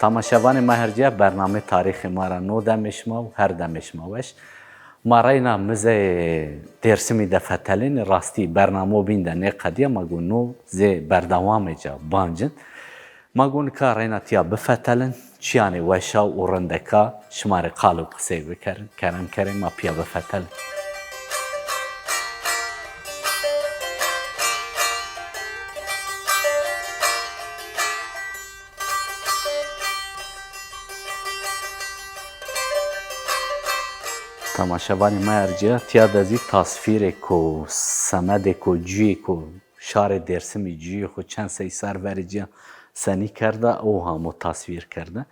تماشاوان مهرجه برنامه تاریخ ما را نو دمشما و هر دمشماوش ما راینا مزه درسمی دفتلین راستی برنامه بینده نه قدیه ما گون نو زی بردوام جا بانجن ما گون که راینا تیا بفتلن چیانی وشا و رندکا شمار قالو قصه بکرن کرم ما پیا بفتلن تماشاوانی مهرجه تیا دزی تصویر کو سمد کو جوی کو شار درسمی جوی خو چند سی سرورجه سنی کرده او همو تصویر کرده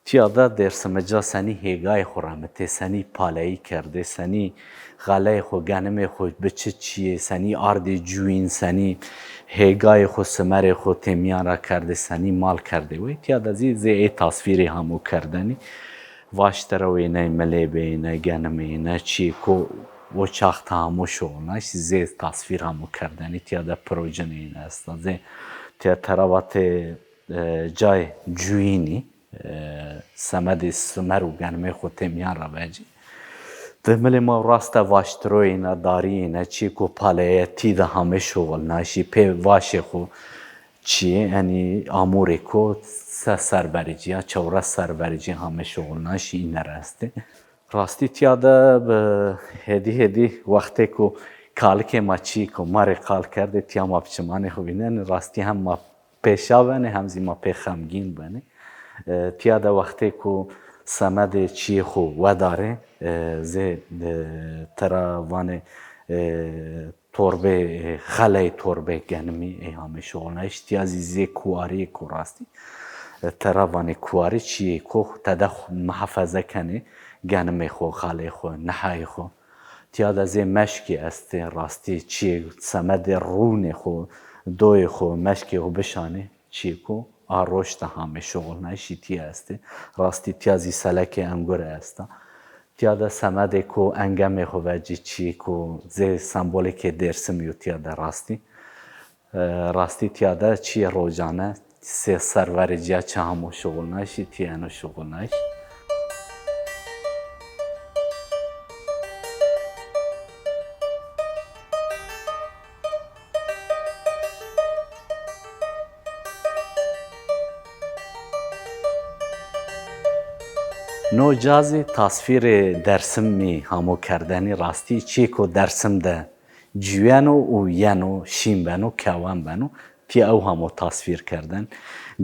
تیا دا درسمجا سنی هیگای خورامته سنی پالایی کرده سنی غله خو گنم خو بچه چیه سنی آرد جوین سنی هیگای خو سمر خو تمیان را کرده سنی مال کرده وی تیا دزی زی تصویری همو کردنی واشتروی نه ملیبه نه گنمه نه چی کو و چاخت همو شونش زی تصویر همو کردنی تیا دا پروژه نه است زی تیا تراوات جای جوینی سمد سمر و گنمه خو تمیان را بجی دمل ما راست واشتروی نه داری نه چی کو پالیتی ده همه شغل نشی پی واشه خو چیه یعنی آموری کو سربریجی ها چورا سربریجی همه شغل نشی این راسته راستی تیاده به هدی وقتی که کال که ما چی که ماره کال کرده تیا ما پچمانه خوبینه راستی هم ما پیشا بنه همزی ما پی خمگین بنه تیاده وقتی که سمد چی خو و داره زی ترا وانه توربه خله توربه گنمی ایهام شغلنش تیازی زی کواری کو راستی تراوان کواری چیه کو تدخ محافظه کنه گنمی خو خله خو نحای خو تیاد زی مشکی است راستی چیه سمد رون خو دوی خو مشکی خو بشانه چیه کو آروشت همه شغلنش تی است راستی تیازی سلک انگور است تیاده سمده کو انگم خوبجی چی کو زی سمبولیک درسمیو تیاده راستی تیاده چی روزانه سه سرورجی چه همو شغل نشی تیانو شغل نش نو جازی تصویر درسم می همو کردنی راستی چی کو درسم ده جوانو و ینو شیم بنو کوان بنو تی او همو تصویر کردن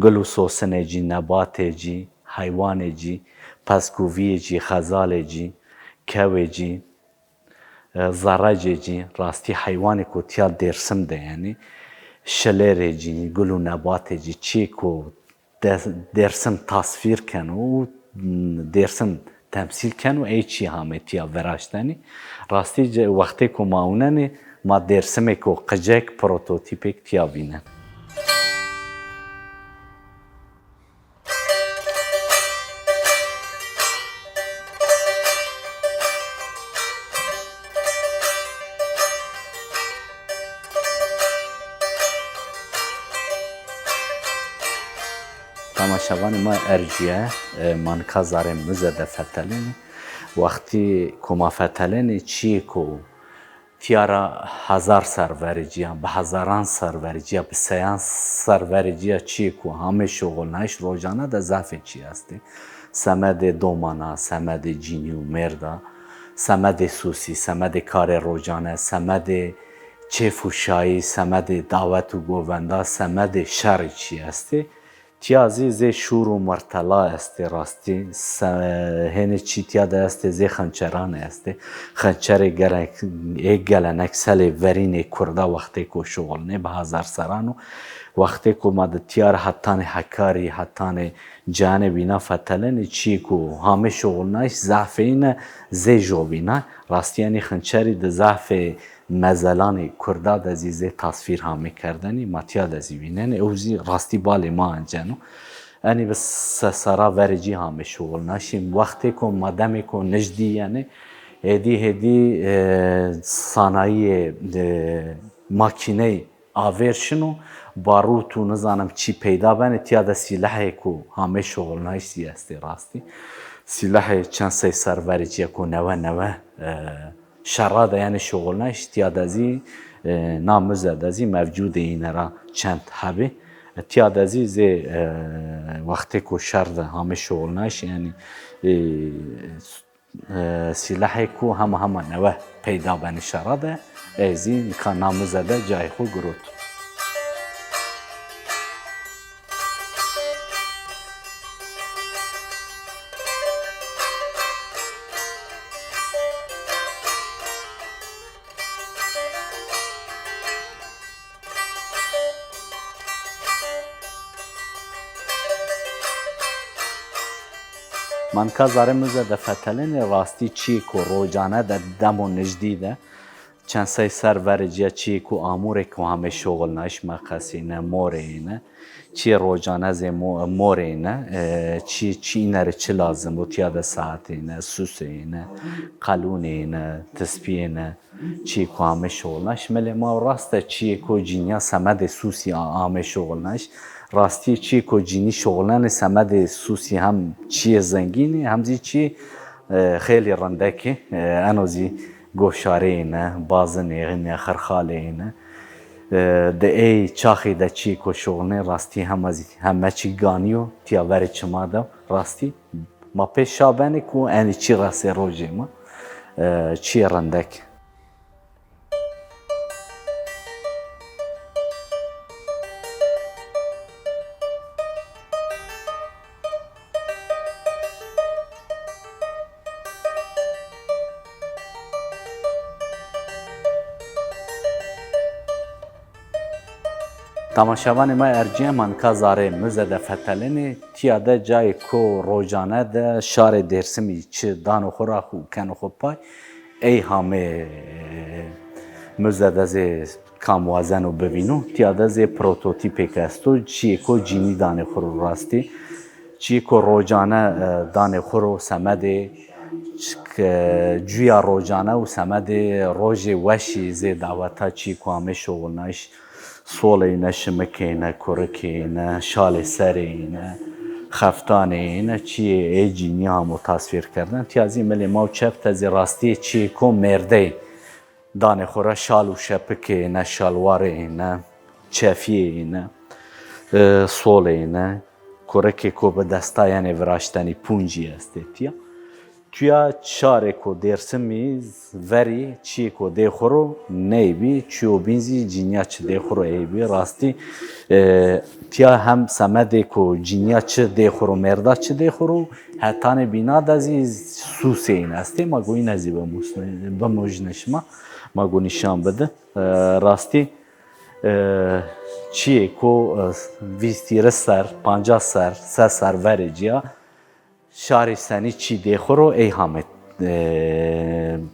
گلو سوسنه جی نبات جی حیوان جی پسکووی جی خزال جی کوه جی زرج جی راستی حیوان کو تیا درسم ده یعنی شلر جی گلو نبات جی چی کو درسم تصویر کنو درسم تمثیل کنو ای چی همه تیا وراشتنی راستی وقتی که ما اوننی ما درسمه که قجک پروتوتیپک تیا بینن تماشاوان ما ارجیه من کازارم مزده فتلینی وقتی که ما فتلینی چی که تیارا 1000 سرورجی به هزاران سرورجی به سیان سرورجی چی که همه شغل نش روزانه ده ضعف چی هستی سمد دومانا سمد جینی و مردا سمد سوسی سمد کار روزانه سمد چیف و شایی سمد دعوت و گووندا سمد شر چی هستی تیازی زی شور و مرتلا است راستی هنه چی تیاده است زی خنچران است خنچر گلنک سل ورین کرده وقتی که شغل نه به 1000 سرانو وقتی که مد تیار حتان حکاری حتان جانبینا فتلن چی که همه شغل نش ضعفین زی جوبینا راستی یعنی خنچری ده ضعف مزلان کرده دزیزه تصویر همه کردنی ماتیا دزی بینن اوزی راستی بالی ما انجانو یعنی بس سرا ورجی همه شغل نشیم وقتی که مدمی که نجدی یعنی هدی صنایع ماکینه آویرشن و باروت و نزانم چی پیدا بنه تیا ده سلاحی که همه شغل نایستی استی راستی سلاح چند سی سرورجی که نوه شراده یعنی شغل نایش تیا دزی نامزه دزی موجود اینه را چند حبه تیا دزی زی وقتی که شرده همه شغل نایش یعنی سلاحی که همه نوه پیدا بنه شراده ایزی که نامزه ده جای خو گروت من که زاره مزه ده فتلین راستی چی که روزانه ده دم و نجدی ده چند سی سرورجی چی که آموره که همه شغل نایش مقصینه موره اینه چی روزانه زی موره اینه چی اینه چی لازم بود یا ده ساعت اینه سوس اینه قلون اینه تسبیح اینه چی که همه شغل نایش ملی ما راسته چی که جینیا سمد سوسی همه شغل نایش راستی چی که جینی شغلان سمد سوسی هم چی زنگینی همزی چی خیلی رندکی انوزی گوشاره اینه بازن اینه خرخاله اینه ده ای چاخی ده چی که شغلانه راستی همه چی گانیو تیاوری چما ده راستی ما پیش شابنی که اینی چی راستی روژه ما چی رندک تماشاوان ما ارجیه من که زاره مزه ده فتلینی تیا ده جای که روزانه ده شار درسمی چه دانو خورا خو کنو خو پای ای همه مزه ده زی کاموازن رو ببینو تیا ده زی پروتوتیپی کستو چیه که جینی دانه خورو راستی چیه که روزانه دانه خورو سمده جویا روزانه و سمده روژ وشی زی دعوتا چیه که همه شغل نایش سوله اینه شمکه اینه کرکه اینه شال سر اینه خفتانه اینه چیه ای جینی همو تصویر کردن تیازی ملی ما و چپت از راستی چیه که مرده دانه خورا شال و شپکه اینه شالوار اینه چفیه اینه سوله اینه کرکه که به دستا یعنی وراشتنی پونجی استه تیا تویا چاره که درسمی وری چی که ده خورو نیبی چیو بینزی جینیا چه ده خورو ایبی راستی تیا هم سمده که جینیا چه ده خورو مردا چه ده خورو حتان بینا دازی سوسه این استه ما گوی نزی به موجنشما ما گو نشان بده راستی چیه که ویستیره سر 50 سر 3 سر وری جیا شاری سنی چی دیخورو ای همه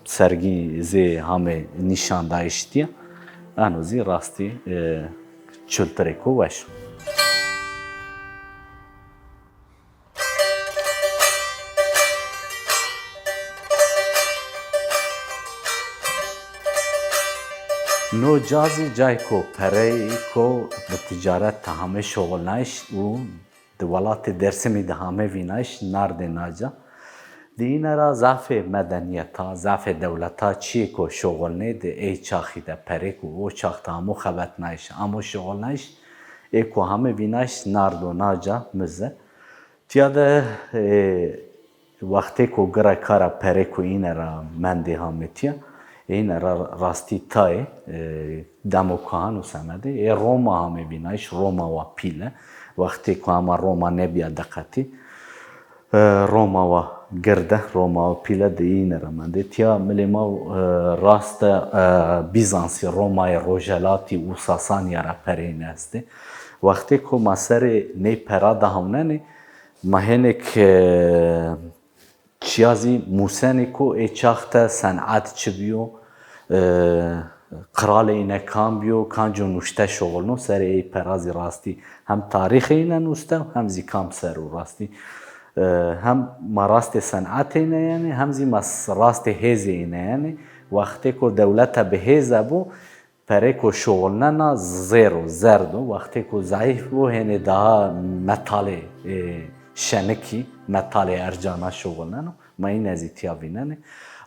سرگی زی همه نشان داشتیم انوزی راستی چلترکو وش نو جازی جای کو پره کو به تجارت همه شغل نایش و دولت درسمی ده همه وینایش نرد ناجا دینه را ضعف مدنیتا ضعف دولتا چیه که شغل نیده ای چاخی ده پره که او چاخ تا همو خبت نایش همو شغل نایش ای که همه وینایش نرد و ناجا مزه تیاده وقتی که گره کارا پره که اینه را منده همه تیا اینه را راستی تای دموکان و سمده ای روما همه وینایش روما و پیله وقتی که اما روما نبیا دقتی روما و گرده روما و پیله دیینه رمانده تیا ملی ما راست بیزانسی رومای روژلاتی و ساسانی را پرینه استه وقتی که ما سر نی پرا ده همونه ما هنه که چیازی موسنی که ای چاخت صنعت چه بیو قرال اینه کام بیو کانجو نوشته شغل نو سر ای پرازی راستی هم تاریخ اینه نوشته هم زی کام سر و راستی هم ما راست صنعت اینه یعنی هم زی ما راست هیز اینه یعنی وقتی که دولت به هیز بو پره کو شغلنا زیرو زرد وقتی کو ضعیف بو هنه daha متال شنکی متال ارجانا شغلنا ما این ازیتیا بیننه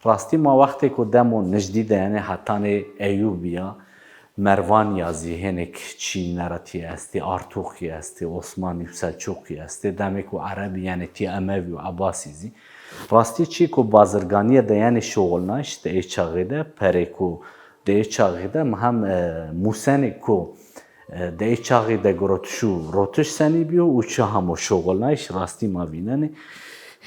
راستی ما وقتی کو دمو نجدیده یعنی حتان ایوبیا مروان یازی هنک چی نراتی استی آرتوخی استی عثمانی و سلچوقی استی دمک و عربی یعنی تی اموی و عباسیزی راستی چی کو بازرگانی ده یعنی شغلناش ده چاغیده پره کو ده چاغیده هم موسنی کو ده چاغیده گروتشو روتش سنی بیو و چه همو شغلناش راستی ما بیننه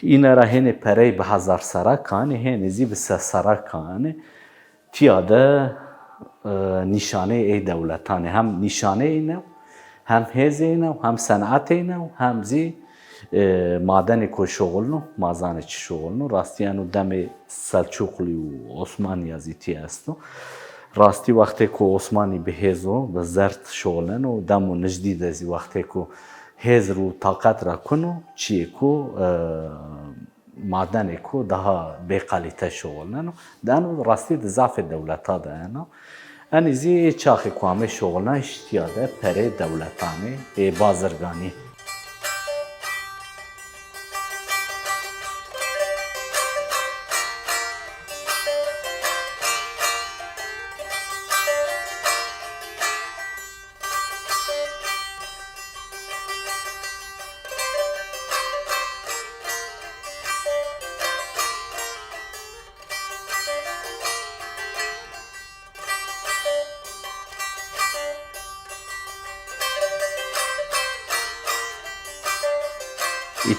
این را هنه پره به هزار سراکانه هنه زی به سه سراکانه تیاده نشانه ای دولتانه هم نشانه اینه هم هزه اینه هم صنعت اینه هم زی مادن کو شغلنو مازانه چی شغلنو راستیانو دم سلچوقلی و عثمانی ازیتی استو راستی وقتی کو عثمانی به هزو به زرد شغلنو دمو نجدید ازی وقتی کو هز رو طاقت را کنو چیه کو مادن کو daha به قالیته شغلنو دانو راستی ضعف دولتا دانو انیزی چاخی کوامه شغلنا اشتیاده پره دولتانه بازرگانی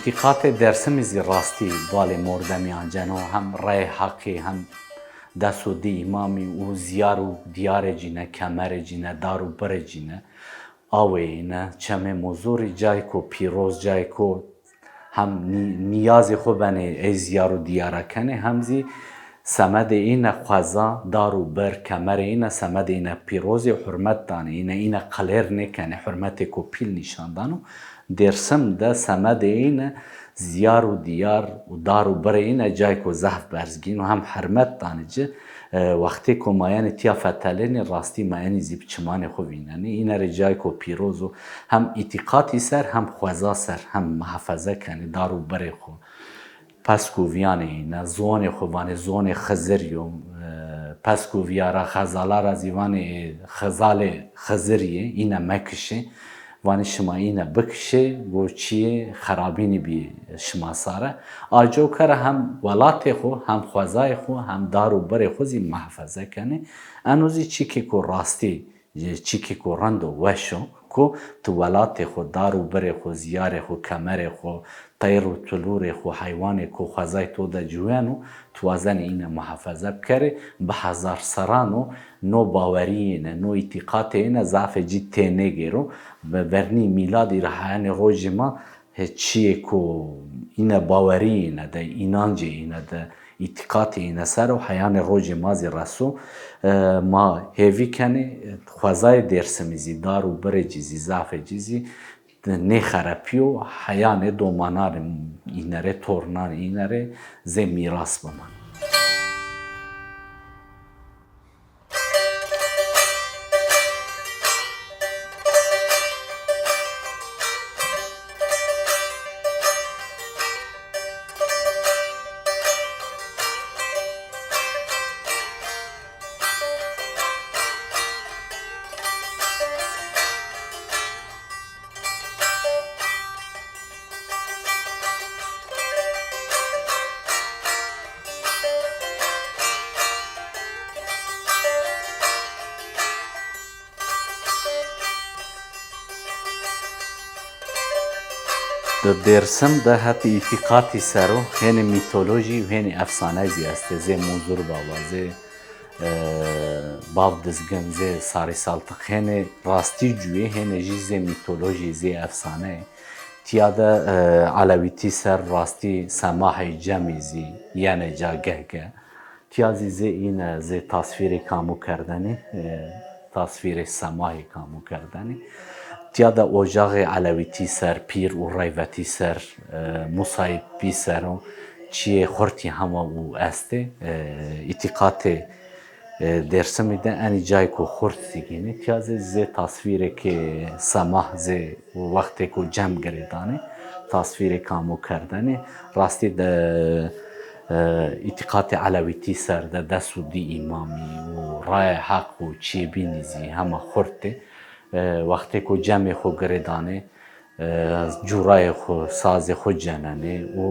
اتقاط درسمیزی راستی بالی مردمیان جنو هم رای حقی هم دست و دی امامی و زیار و دیار جینه کمر جینه دار و بر جینه آوه اینه چمه موزوری جای کو پیروز جای کو هم نیازی خوب بنه ای زیار و دیاره کنه همزی سمد اینه خوزا دار و بر کمر اینه سمد اینه پیروزی حرمت دانه اینه قلر نکنه حرمت کو پیل نشان دانو درسم ده سمد اینه زیار و دیار و دار و بر اینه جای کو زحف برزگین و هم حرمت دانه جه وقتی که مایان تیا فتلین راستی مایانی زیب چمان خو بیننی اینه رجای کو پیروز و هم اتقاطی سر هم خوزا سر هم محافظه کنی دار و بر خو پس کو ویانه اینه زون خو وانه زون خزریوم پس کو ویارا خزالا رازیوان خزال خزریه اینه مکشه وانی شما اینه بکشه گوچیه خرابینی بی شما ساره آجو کره هم ولات خو هم خوزای خو هم دارو بر خوزی محفظه کنه انوزی چی که کو راستی چی که کو رند و وشو کو تو ولات خو دارو بر خو زیار خو کمر خو طیر و طلور خو حیوان کو خوزای تو ده جوانو توازن اینه محافظه بکره به هزار سرانو نو باورینه نو اتقاط اینه ضعف جید تینه گیرو برنی میلادی رحیان روز ما چیه کو اینه باورینه ده اینانجه اینه ده اتقاط اینه سر و حیان روز مازی رسو ما هیوی کنه خوزای درسمیزی دار و بر جیزی ضعف جیزی نه خرپیو حیان دومانار اینره تورنان اینره زی میراث بمان درسم ده حتی اتقاطی سرو هنه میتولوژی و هنه افسانه زی است زی منظور بابا زی باو دزگن زی ساری سالتق هنه راستی جوی هنه جی زی میتولوژی زی افسانه تیاده علویتی سر راستی سماح جمعی زی یعنی جا گه تیازی زی این زی تصویر کامو کردنی تصویر سماحی کامو کردنی تیاده اجاق علویتی سر پیر و رایوتی سر مصایبی سر چیه خورتی همه او استه اتقاط Dersimê de enî cayê ku xurt zîgînê tiyazê zê tasvîrekê semah zê wextê ku cem girêdanê tasvîrê hemû kerdenê rastî de îtîqatê Elewîtî ser de Desûdî îmamî û Raya Heq û Çêbînî zî hema xurt tê wextê ku cemê xwe girêdanê cûrayê xwe sazê xwe cenenê û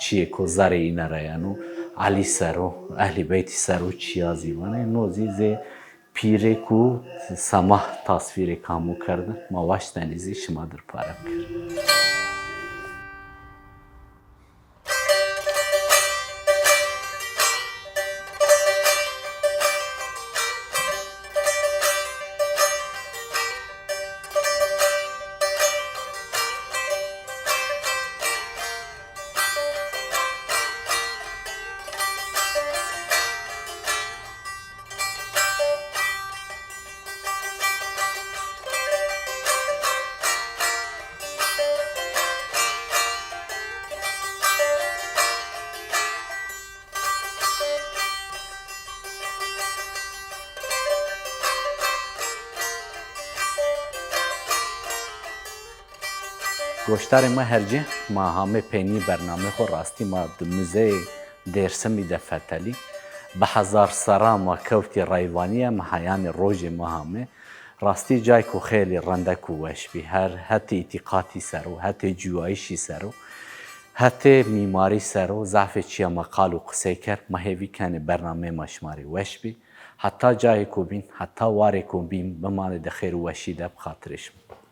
çiyê ku zerê înereyên û Elî ser û Ehlî Beytî ser û çiya zîvanê no zî zê pîrê ku semah tasvîrê hemû kerdin ma weş tenê zî şima dirpare bikir. Goştarê me hercê ma hamê pênî bername xwe rastî ma di muzeyê Dêrsimî de Fetelî bi hezar sera ma kewtî reyvanî em heyanê rojê me hamê rastî cay ku xêlî rendek û weş bî hetê îtîqatî ser û hetê cûayîşî ser û hetê mîmarî ser û zefê çiya me qal û qisey ker ma hêvî kenê bernameyê me şmarî weş bî heta cayê ku bîn heta warê ku bîn bimane di xêr û weşî de bi xatirê şima.